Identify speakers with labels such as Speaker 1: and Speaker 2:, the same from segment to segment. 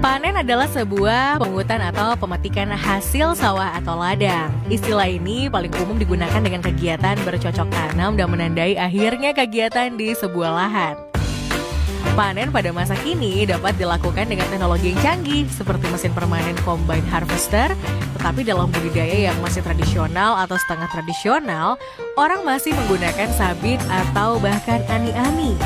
Speaker 1: Panen adalah sebuah pemungutan atau pemetikan hasil sawah atau ladang. Istilah ini paling umum digunakan dengan kegiatan bercocok tanam dan menandai akhirnya kegiatan di sebuah lahan. Panen pada masa kini dapat dilakukan dengan teknologi yang canggih seperti mesin permanen combine harvester, tetapi dalam budidaya yang masih tradisional atau setengah tradisional, orang masih menggunakan sabit atau bahkan ani-ani.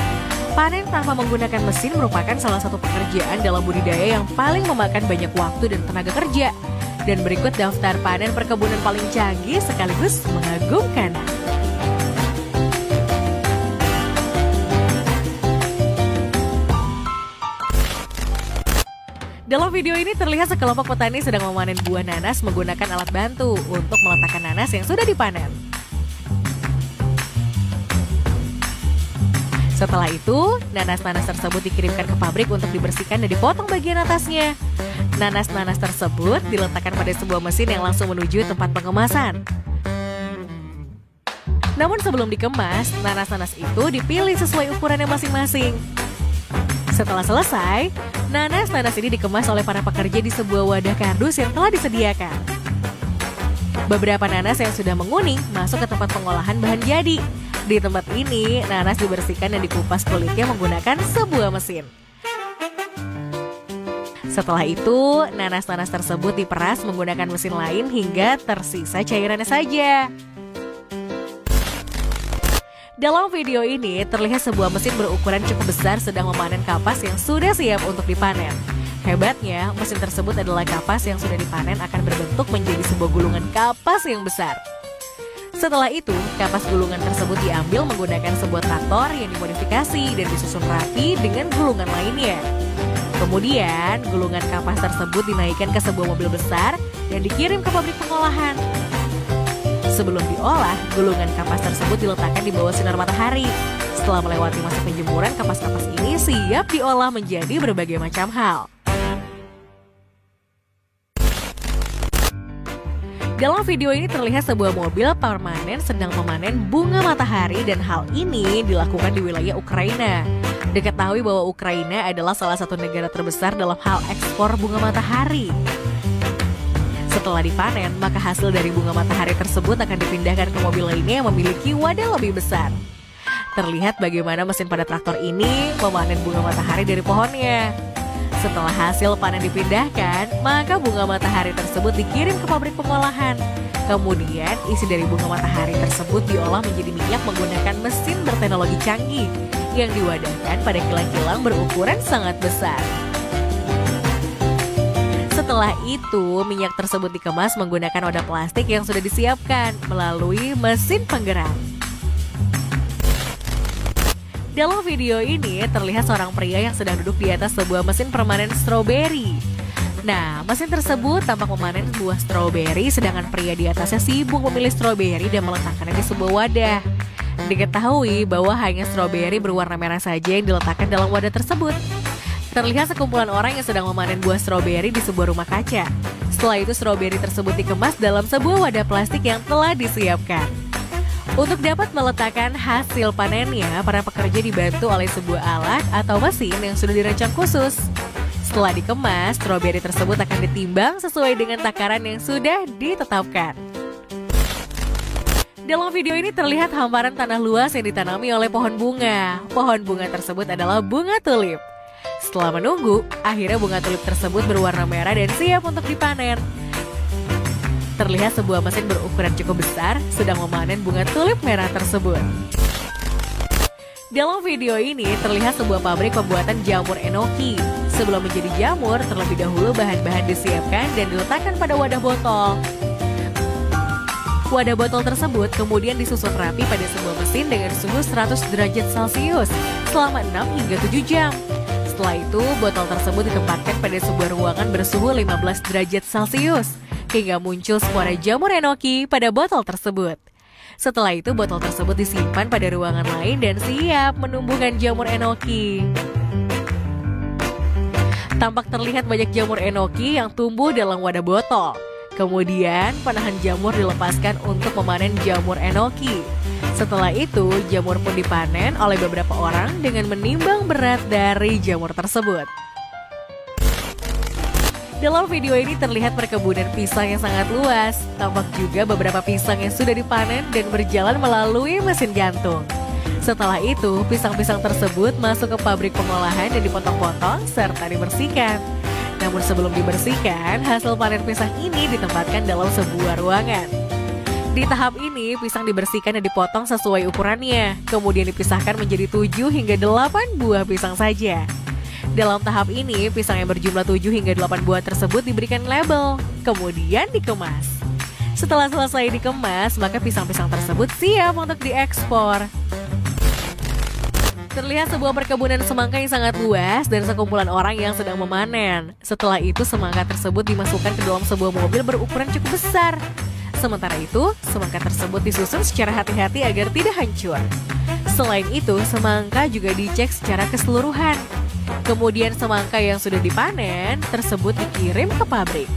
Speaker 1: Panen tanpa menggunakan mesin merupakan salah satu pekerjaan dalam budidaya yang paling memakan banyak waktu dan tenaga kerja. Dan berikut daftar panen perkebunan paling canggih sekaligus mengagumkan. Dalam video ini terlihat sekelompok petani sedang memanen buah nanas menggunakan alat bantu untuk meletakkan nanas yang sudah dipanen. Setelah itu, nanas-nanas tersebut dikirimkan ke pabrik untuk dibersihkan dan dipotong bagian atasnya. Nanas-nanas tersebut diletakkan pada sebuah mesin yang langsung menuju tempat pengemasan. Namun sebelum dikemas, nanas-nanas itu dipilih sesuai ukurannya masing-masing. Setelah selesai, nanas-nanas ini dikemas oleh para pekerja di sebuah wadah kardus yang telah disediakan. Beberapa nanas yang sudah menguning masuk ke tempat pengolahan bahan jadi. Di tempat ini, nanas dibersihkan dan dikupas kulitnya menggunakan sebuah mesin. Setelah itu, nanas-nanas tersebut diperas menggunakan mesin lain hingga tersisa cairannya saja. Dalam video ini, terlihat sebuah mesin berukuran cukup besar sedang memanen kapas yang sudah siap untuk dipanen. Hebatnya, mesin tersebut adalah kapas yang sudah dipanen akan berbentuk menjadi sebuah gulungan kapas yang besar. Setelah itu, kapas gulungan tersebut diambil menggunakan sebuah traktor yang dimodifikasi dan disusun rapi dengan gulungan lainnya. Kemudian, gulungan kapas tersebut dinaikkan ke sebuah mobil besar dan dikirim ke pabrik pengolahan. Sebelum diolah, gulungan kapas tersebut diletakkan di bawah sinar matahari. Setelah melewati masa penjemuran, kapas-kapas ini siap diolah menjadi berbagai macam hal. Dalam video ini terlihat sebuah mobil permanen sedang memanen bunga matahari dan hal ini dilakukan di wilayah Ukraina. Diketahui bahwa Ukraina adalah salah satu negara terbesar dalam hal ekspor bunga matahari. Setelah dipanen, maka hasil dari bunga matahari tersebut akan dipindahkan ke mobil lainnya yang memiliki wadah lebih besar. Terlihat bagaimana mesin pada traktor ini memanen bunga matahari dari pohonnya. Setelah hasil panen dipindahkan, maka bunga matahari tersebut dikirim ke pabrik pengolahan. Kemudian, isi dari bunga matahari tersebut diolah menjadi minyak menggunakan mesin berteknologi canggih yang diwadahkan pada kilang-kilang berukuran sangat besar. Setelah itu, minyak tersebut dikemas menggunakan wadah plastik yang sudah disiapkan melalui mesin penggerak. Dalam video ini terlihat seorang pria yang sedang duduk di atas sebuah mesin permanen stroberi. Nah, mesin tersebut tampak memanen buah stroberi sedangkan pria di atasnya sibuk memilih stroberi dan meletakkannya di sebuah wadah. Diketahui bahwa hanya stroberi berwarna merah saja yang diletakkan dalam wadah tersebut. Terlihat sekumpulan orang yang sedang memanen buah stroberi di sebuah rumah kaca. Setelah itu stroberi tersebut dikemas dalam sebuah wadah plastik yang telah disiapkan. Untuk dapat meletakkan hasil panennya, para pekerja dibantu oleh sebuah alat atau mesin yang sudah dirancang khusus. Setelah dikemas, stroberi tersebut akan ditimbang sesuai dengan takaran yang sudah ditetapkan. Dalam video ini terlihat hamparan tanah luas yang ditanami oleh pohon bunga. Pohon bunga tersebut adalah bunga tulip. Setelah menunggu, akhirnya bunga tulip tersebut berwarna merah dan siap untuk dipanen. Terlihat sebuah mesin berukuran cukup besar sedang memanen bunga tulip merah tersebut. Dalam video ini terlihat sebuah pabrik pembuatan jamur enoki. Sebelum menjadi jamur, terlebih dahulu bahan-bahan disiapkan dan diletakkan pada wadah botol. Wadah botol tersebut kemudian disusun rapi pada sebuah mesin dengan suhu 100 derajat Celcius selama 6 hingga 7 jam. Setelah itu, botol tersebut ditempatkan pada sebuah ruangan bersuhu 15 derajat Celcius hingga muncul spora jamur enoki pada botol tersebut. Setelah itu, botol tersebut disimpan pada ruangan lain dan siap menumbuhkan jamur enoki. Tampak terlihat banyak jamur enoki yang tumbuh dalam wadah botol. Kemudian, panahan jamur dilepaskan untuk memanen jamur enoki. Setelah itu, jamur pun dipanen oleh beberapa orang dengan menimbang berat dari jamur tersebut. Dalam video ini terlihat perkebunan pisang yang sangat luas. Tampak juga beberapa pisang yang sudah dipanen dan berjalan melalui mesin gantung. Setelah itu, pisang-pisang tersebut masuk ke pabrik pengolahan dan dipotong-potong serta dibersihkan. Namun sebelum dibersihkan, hasil panen pisang ini ditempatkan dalam sebuah ruangan. Di tahap ini, pisang dibersihkan dan dipotong sesuai ukurannya. Kemudian dipisahkan menjadi 7 hingga 8 buah pisang saja. Dalam tahap ini, pisang yang berjumlah 7 hingga 8 buah tersebut diberikan label, kemudian dikemas. Setelah selesai dikemas, maka pisang-pisang tersebut siap untuk diekspor. Terlihat sebuah perkebunan semangka yang sangat luas dan sekumpulan orang yang sedang memanen. Setelah itu, semangka tersebut dimasukkan ke dalam sebuah mobil berukuran cukup besar. Sementara itu, semangka tersebut disusun secara hati-hati agar tidak hancur. Selain itu, semangka juga dicek secara keseluruhan. Kemudian semangka yang sudah dipanen tersebut dikirim ke pabrik.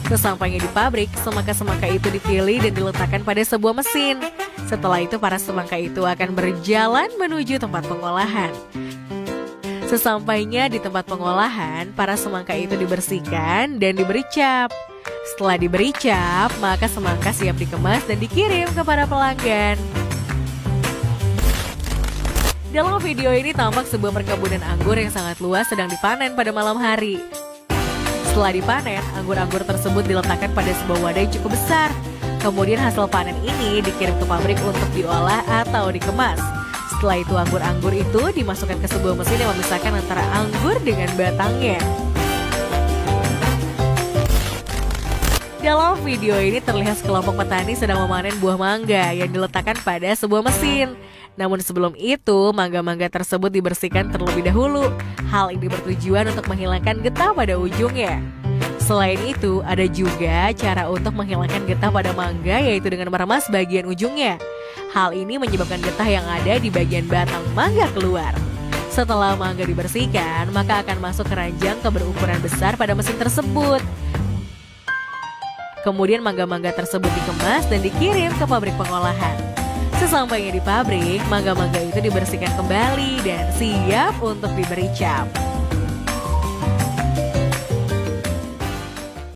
Speaker 1: Sesampainya di pabrik, semangka-semangka itu dipilih dan diletakkan pada sebuah mesin. Setelah itu para semangka itu akan berjalan menuju tempat pengolahan. Sesampainya di tempat pengolahan, para semangka itu dibersihkan dan diberi cap. Setelah diberi cap, maka semangka siap dikemas dan dikirim kepada pelanggan. Dalam video ini tampak sebuah perkebunan anggur yang sangat luas sedang dipanen pada malam hari. Setelah dipanen, anggur-anggur tersebut diletakkan pada sebuah wadah yang cukup besar. Kemudian hasil panen ini dikirim ke pabrik untuk diolah atau dikemas. Setelah itu anggur-anggur itu dimasukkan ke sebuah mesin yang memisahkan antara anggur dengan batangnya. Dalam video ini terlihat sekelompok petani sedang memanen buah mangga yang diletakkan pada sebuah mesin. Namun sebelum itu, mangga-mangga tersebut dibersihkan terlebih dahulu. Hal ini bertujuan untuk menghilangkan getah pada ujungnya. Selain itu, ada juga cara untuk menghilangkan getah pada mangga, yaitu dengan meremas bagian ujungnya. Hal ini menyebabkan getah yang ada di bagian batang mangga keluar. Setelah mangga dibersihkan, maka akan masuk keranjang berukuran besar pada mesin tersebut. Kemudian mangga-mangga tersebut dikemas dan dikirim ke pabrik pengolahan. Sesampainya di pabrik, mangga-mangga itu dibersihkan kembali dan siap untuk diberi cap.